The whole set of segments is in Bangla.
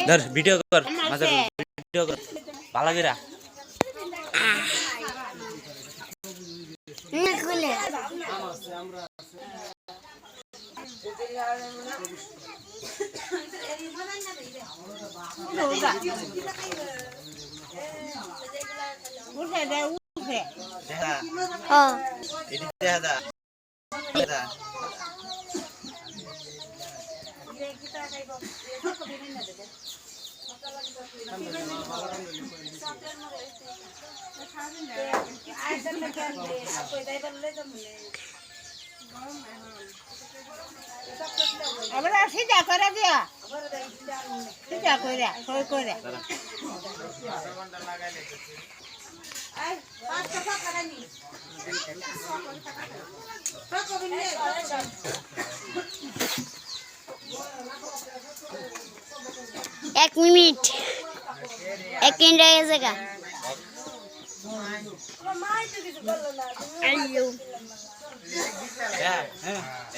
ধর ভিডিও কর মাঝে ভিডিও কর ভালো করে আমরা সিধা করে দিয়া সিধা করে কই করে एक मिनट হয়ে গেছে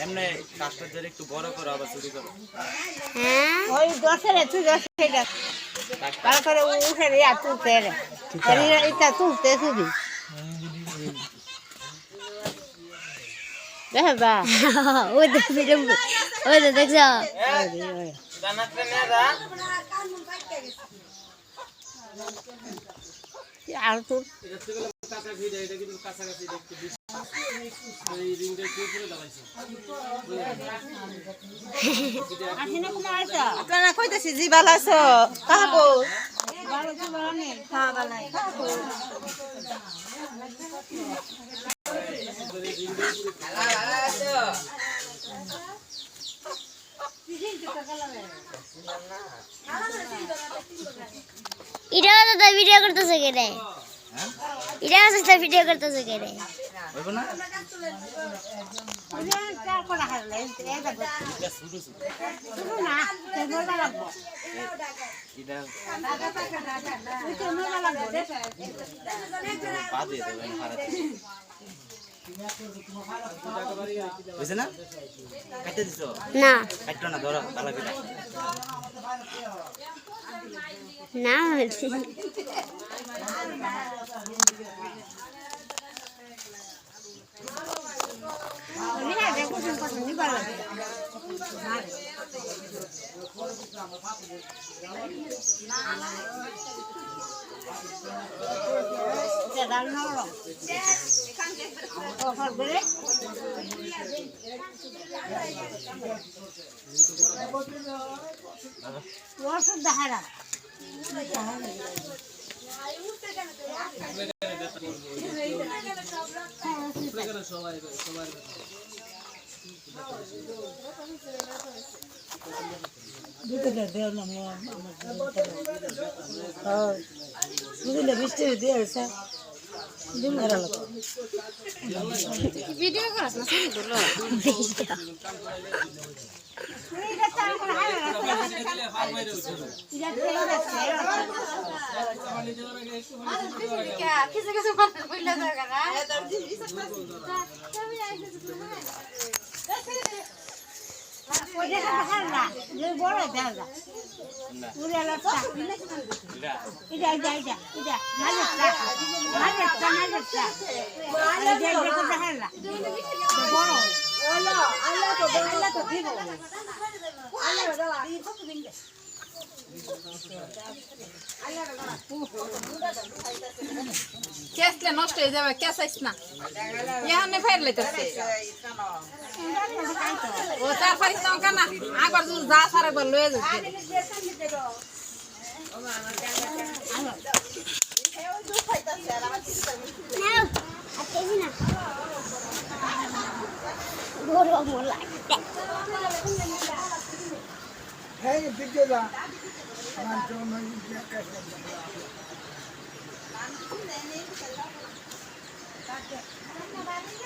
এমনি কাজটা যদি একটু বড় করো আবার চুরি করো ওই দশের তুই দশের তারপরে উঠে রে তুলতে রে এটা তুলতে শুধু দেখবা ওই তো ফিল্ম ওই তো দেখছ আর তোর আপনারা কইতেছি জি ভালো আছো কাকু ভালো তো ভালো নেই হ্যাঁ ভালো এটা তো ভিডিও করতেছে কে রে এটা তো ভিডিও করতেছে কে রে হইব না এটা চার কোনা হারলে এটা শুরু না এটা লাগবে এটা এটা নোলা লাগবে বাদে দেবেন হারাতে বুঝছ না কাটতে দিছো না কাটলো না ধরো ভালো করে না Mira, de cosa en cosa, ni para. Te dan oro. Oh, por ver. Vos dahara. বুঝলে বৃষ্টি দিয়েছে ভিডিও করাস না শুরু করলো কিছু কিছু বড় দেখা কেসলে নষ্ট হয়ে যাবে কে চাইছ না এখানে ফের লইতেছে ও তার ফারিস না কানা আগর জুর যা সারা একবার লয়ে যাচ্ছে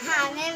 हाँ मैं